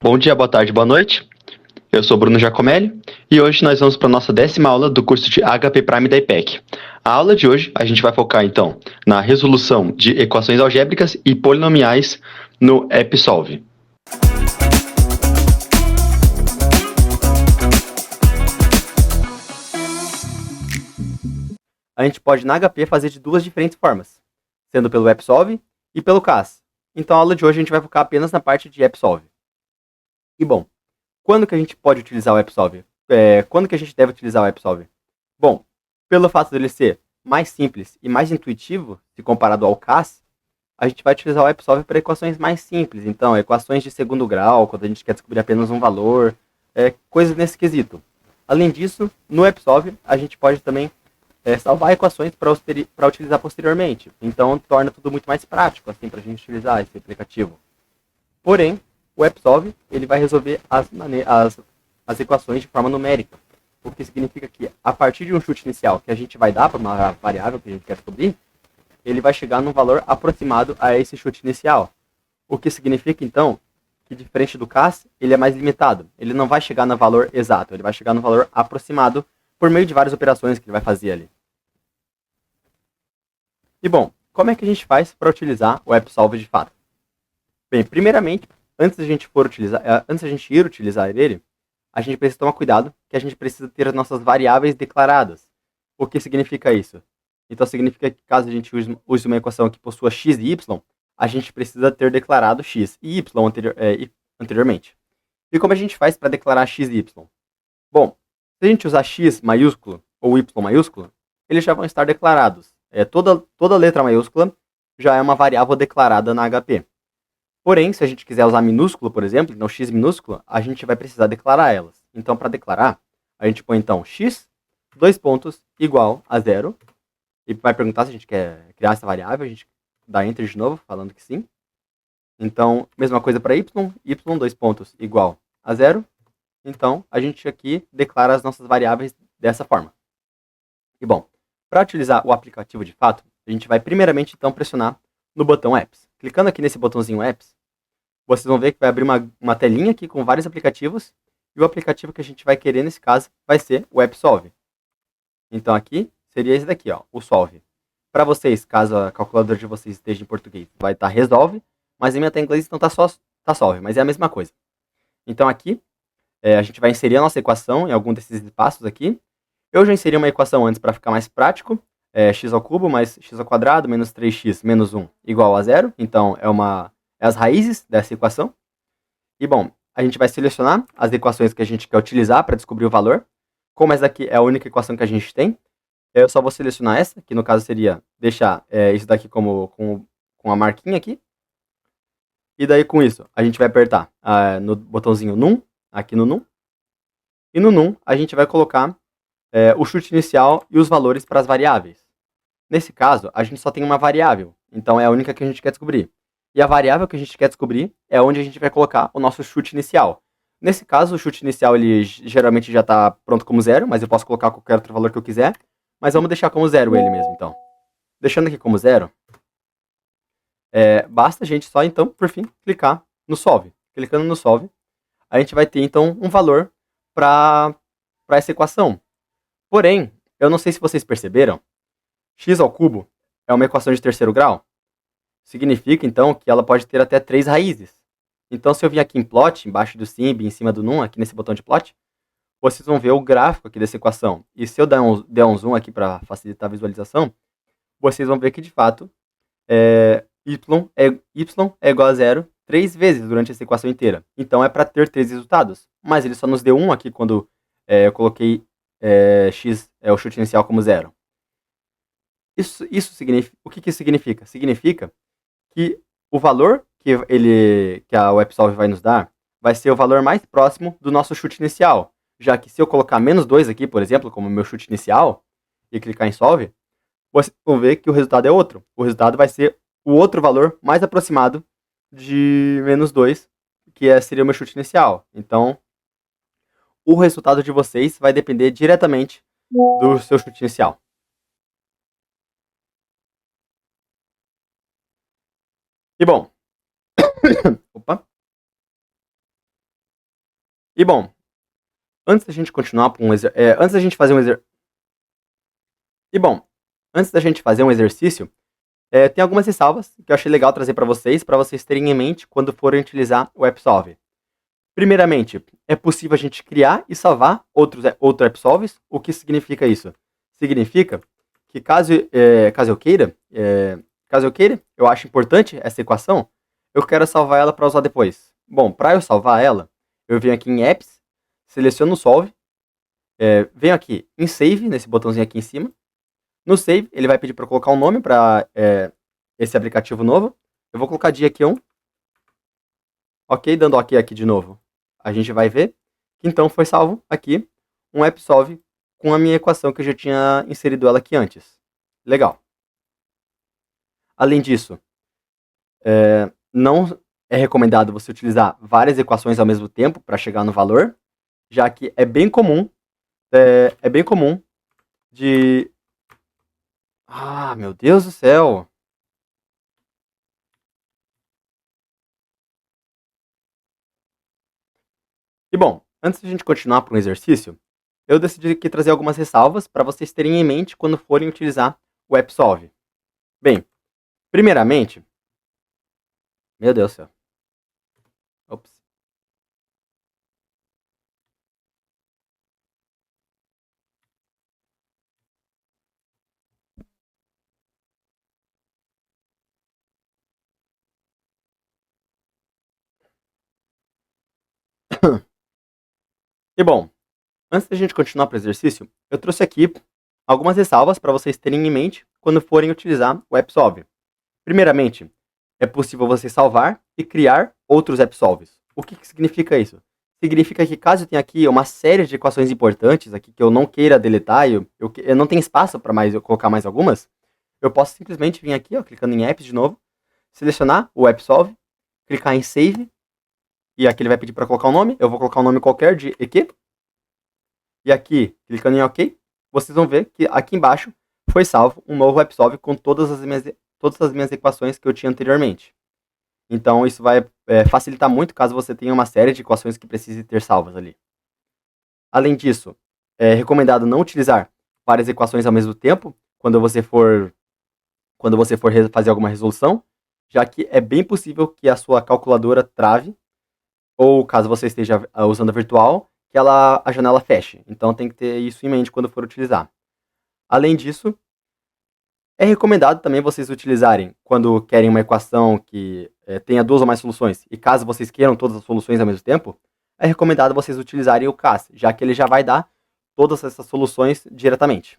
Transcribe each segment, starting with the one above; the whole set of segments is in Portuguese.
Bom dia, boa tarde, boa noite. Eu sou Bruno Giacomelli e hoje nós vamos para a nossa 10ª aula do curso de HP Prime da IPEC. A aula de hoje a gente vai focar então na resolução de equações algébricas e polinomiais no EPSOLVE. A gente pode na HP fazer de duas diferentes formas, sendo pelo EPSOLVE e pelo CAS. Então a aula de hoje a gente vai focar apenas na parte de EPSOLVE. E bom, quando que a gente pode utilizar o EPSOLVE? Quando que a gente deve utilizar o EPSOLVE? Bom, pelo fato dele ser mais simples e mais intuitivo, se comparado ao CAS, a gente vai utilizar o EPSOLVE para equações mais simples. Então, equações de segundo grau, quando a gente quer descobrir apenas um valor, coisas nesse quesito. Além disso, no EPSOLVE, a gente pode também salvar equações para utilizar posteriormente. Então, torna tudo muito mais prático assim, para a gente utilizar esse aplicativo. Porém, o EPSOLVE ele vai resolver as equações de forma numérica. O que significa que, a partir de um chute inicial que a gente vai dar para uma variável que a gente quer descobrir, ele vai chegar num valor aproximado a esse chute inicial. O que significa, então, que diferente do CAS, ele é mais limitado. Ele não vai chegar no valor exato, ele vai chegar no valor aproximado por meio de várias operações que ele vai fazer ali. E bom, como é que a gente faz para utilizar o EPSOLVE de fato? Bem, primeiramente, antes da gente ir utilizar ele, a gente precisa tomar cuidado que a gente precisa ter as nossas variáveis declaradas. O que significa isso? Então significa que caso a gente use uma equação que possua x e y, a gente precisa ter declarado x e y anteriormente. E como a gente faz para declarar x e y? Bom, se a gente usar x maiúsculo ou y maiúsculo, eles já vão estar declarados. Toda letra maiúscula já é uma variável declarada na HP. Porém, se a gente quiser usar minúsculo, por exemplo, então x minúsculo, a gente vai precisar declarar elas. Então, para declarar, a gente põe então x, dois pontos, igual a zero. E vai perguntar se a gente quer criar essa variável, a gente dá enter de novo, falando que sim. Então, mesma coisa para y, dois pontos, igual a zero. Então, a gente aqui declara as nossas variáveis dessa forma. E bom, para utilizar o aplicativo de fato, a gente vai primeiramente então pressionar no botão Apps. Clicando aqui nesse botãozinho Apps, vocês vão ver que vai abrir uma telinha aqui com vários aplicativos, e o aplicativo que a gente vai querer nesse caso vai ser o EPSOLVE. Então aqui seria esse daqui, ó, o Solve. Para vocês, caso a calculadora de vocês esteja em português, vai estar Resolve, mas em minha está em inglês, então tá Solve, mas é a mesma coisa. Então aqui, a gente vai inserir a nossa equação em algum desses espaços aqui. Eu já inseri uma equação antes para ficar mais prático, x ao cubo mais x ao quadrado menos 3x menos 1 igual a zero. Então é as raízes dessa equação. E bom, a gente vai selecionar as equações que a gente quer utilizar para descobrir o valor. Como essa daqui é a única equação que a gente tem, eu só vou selecionar essa, que no caso seria deixar isso daqui com a marquinha aqui. E daí com isso, a gente vai apertar no botãozinho Num, aqui no Num. E no Num, a gente vai colocar o chute inicial e os valores para as variáveis. Nesse caso, a gente só tem uma variável, então é a única que a gente quer descobrir. E a variável que a gente quer descobrir é onde a gente vai colocar o nosso chute inicial. Nesse caso, o chute inicial ele geralmente já está pronto como zero, mas eu posso colocar qualquer outro valor que eu quiser. Mas vamos deixar como zero ele mesmo, então. Deixando aqui como zero, basta a gente só, então, por fim, clicar no Solve. Clicando no Solve, a gente vai ter, então, um valor para essa equação. Porém, eu não sei se vocês perceberam, x ao cubo é uma equação de terceiro grau. Significa, então, que ela pode ter até 3 raízes. Então, se eu vir aqui em plot, embaixo do simb, em cima do num, aqui nesse botão de plot, vocês vão ver o gráfico aqui dessa equação. E se eu der um zoom aqui para facilitar a visualização, vocês vão ver que, de fato, y é igual a zero 3 vezes durante essa equação inteira. Então, é para ter 3 resultados. Mas ele só nos deu 1 aqui quando eu coloquei x, o chute inicial, como zero. Isso significa, o que isso significa? Significa que o valor que a WebSolve vai nos dar vai ser o valor mais próximo do nosso chute inicial. Já que se eu colocar menos 2 aqui, por exemplo, como meu chute inicial, e clicar em Solve, vocês vão ver que o resultado é outro. O resultado vai ser o outro valor mais aproximado de menos 2, que seria o meu chute inicial. Então, o resultado de vocês vai depender diretamente do seu chute inicial. E bom, opa. E bom, antes da gente continuar com antes da gente fazer um exercício, tem algumas ressalvas que eu achei legal trazer para vocês terem em mente quando forem utilizar o AppSolve. Primeiramente, é possível a gente criar e salvar outros AppSolves. O que significa isso? Significa que caso eu queira, eu acho importante essa equação, eu quero salvar ela para usar depois. Bom, para eu salvar ela, eu venho aqui em Apps, seleciono o Solve, venho aqui em Save, nesse botãozinho aqui em cima. No Save, ele vai pedir para eu colocar um nome para esse aplicativo novo. Eu vou colocar dia aqui 1. Ok, dando ok aqui de novo. A gente vai ver que então foi salvo aqui um AppSolve com a minha equação que eu já tinha inserido ela aqui antes. Legal. Além disso, não é recomendado você utilizar várias equações ao mesmo tempo para chegar no valor, já que é bem comum de... Ah, meu Deus do céu! E bom, antes de a gente continuar para um exercício, eu decidi aqui trazer algumas ressalvas para vocês terem em mente quando forem utilizar o AppSolve. Bem, primeiramente, meu Deus do céu. Ops. E bom, antes da gente continuar para o exercício, eu trouxe aqui algumas ressalvas para vocês terem em mente quando forem utilizar o AppSolve. Primeiramente, é possível você salvar e criar outros AppSolves. O que significa isso? Significa que caso eu tenha aqui uma série de equações importantes aqui que eu não queira deletar, eu não tenho espaço para eu colocar mais algumas, eu posso simplesmente vir aqui, ó, clicando em Apps de novo, selecionar o AppSolve, clicar em Save, e aqui ele vai pedir para colocar um nome, eu vou colocar um nome qualquer de EQ, e aqui, clicando em OK, vocês vão ver que aqui embaixo foi salvo um novo AppSolve com todas as minhas equações que eu tinha anteriormente. Então isso vai facilitar muito caso você tenha uma série de equações que precise ter salvas ali. Além disso, é recomendado não utilizar várias equações ao mesmo tempo quando você for fazer alguma resolução, já que é bem possível que a sua calculadora trave, ou caso você esteja usando a virtual, que a janela feche. Então tem que ter isso em mente quando for utilizar. Além disso, é recomendado também vocês utilizarem quando querem uma equação que tenha duas ou mais soluções, e caso vocês queiram todas as soluções ao mesmo tempo, é recomendado vocês utilizarem o CAS, já que ele já vai dar todas essas soluções diretamente.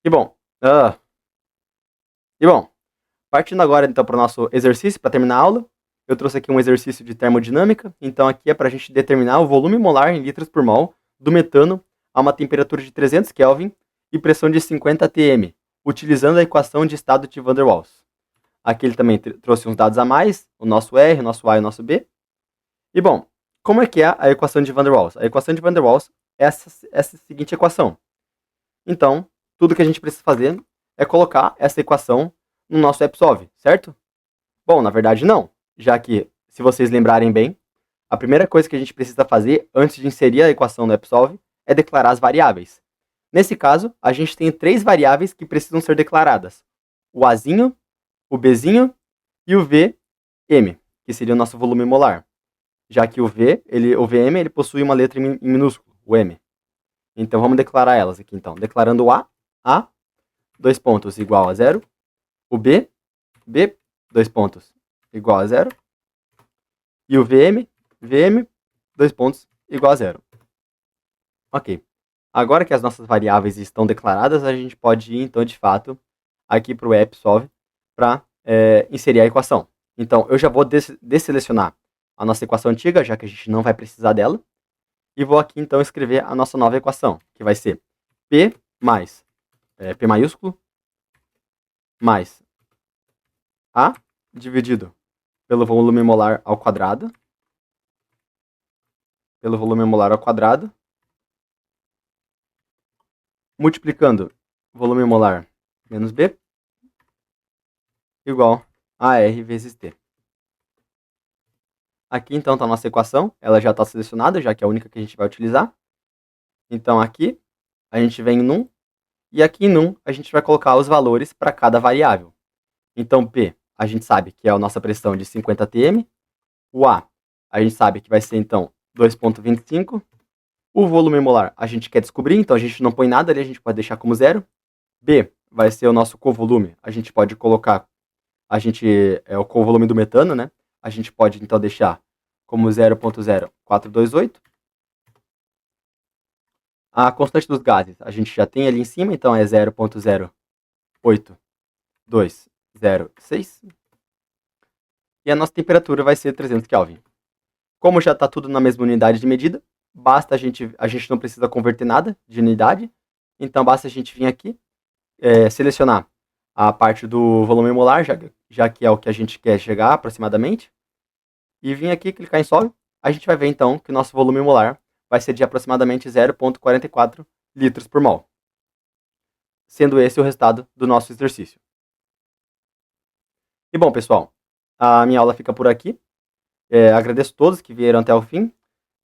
E bom, partindo agora então para o nosso exercício, para terminar a aula, eu trouxe aqui um exercício de termodinâmica, então aqui é para a gente determinar o volume molar em litros por mol do metano a uma temperatura de 300 Kelvin e pressão de 50 atm, utilizando a equação de estado de Van der Waals. Aqui ele também trouxe uns dados a mais, o nosso R, o nosso A e o nosso B. E bom, como é que é a equação de Van der Waals? A equação de Van der Waals é essa seguinte equação. Então, tudo que a gente precisa fazer é colocar essa equação no nosso AppSolve, certo? Bom, na verdade não, já que, se vocês lembrarem bem, a primeira coisa que a gente precisa fazer antes de inserir a equação no AppSolve é declarar as variáveis. Nesse caso, a gente tem 3 variáveis que precisam ser declaradas: o Azinho, o Bzinho e o Vm, que seria o nosso volume molar. Já que o Vm ele possui uma letra em minúsculo, o M. Então vamos declarar elas aqui então. Declarando o A, 2 pontos, igual a 0. O B, 2 pontos, igual a 0. E o Vm, 2 pontos, igual a 0. Ok. Agora que as nossas variáveis estão declaradas, a gente pode ir, então, de fato, aqui para o AppSolve para inserir a equação. Então, eu já vou desselecionar a nossa equação antiga, já que a gente não vai precisar dela, e vou aqui, então, escrever a nossa nova equação, que vai ser P mais P maiúsculo mais A dividido pelo volume molar ao quadrado, multiplicando volume molar menos B igual a R vezes T. Aqui então está a nossa equação, ela já está selecionada, já que é a única que a gente vai utilizar. Então aqui a gente vem em num, e aqui em num a gente vai colocar os valores para cada variável. Então P, a gente sabe que é a nossa pressão de 50 atm, o A gente sabe que vai ser então 2,25, o volume molar a gente quer descobrir, então a gente não põe nada ali, a gente pode deixar como zero. B vai ser o nosso covolume, a gente pode colocar, é o covolume do metano, né? A gente pode então deixar como 0,0428. A constante dos gases a gente já tem ali em cima, então é 0,08206. E a nossa temperatura vai ser 300 Kelvin. Como já está tudo na mesma unidade de medida, basta a gente não precisa converter nada de unidade, então basta a gente vir aqui, selecionar a parte do volume molar, já que é o que a gente quer chegar aproximadamente, e vir aqui clicar em Solve. A gente vai ver então que o nosso volume molar vai ser de aproximadamente 0,44 litros por mol, sendo esse o resultado do nosso exercício. E bom, pessoal, a minha aula fica por aqui. Agradeço a todos que vieram até o fim.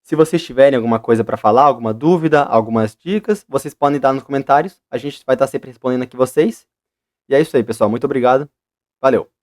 Se vocês tiverem alguma coisa para falar, alguma dúvida, algumas dicas, vocês podem dar nos comentários. A gente vai estar sempre respondendo aqui vocês. E é isso aí, pessoal. Muito obrigado. Valeu!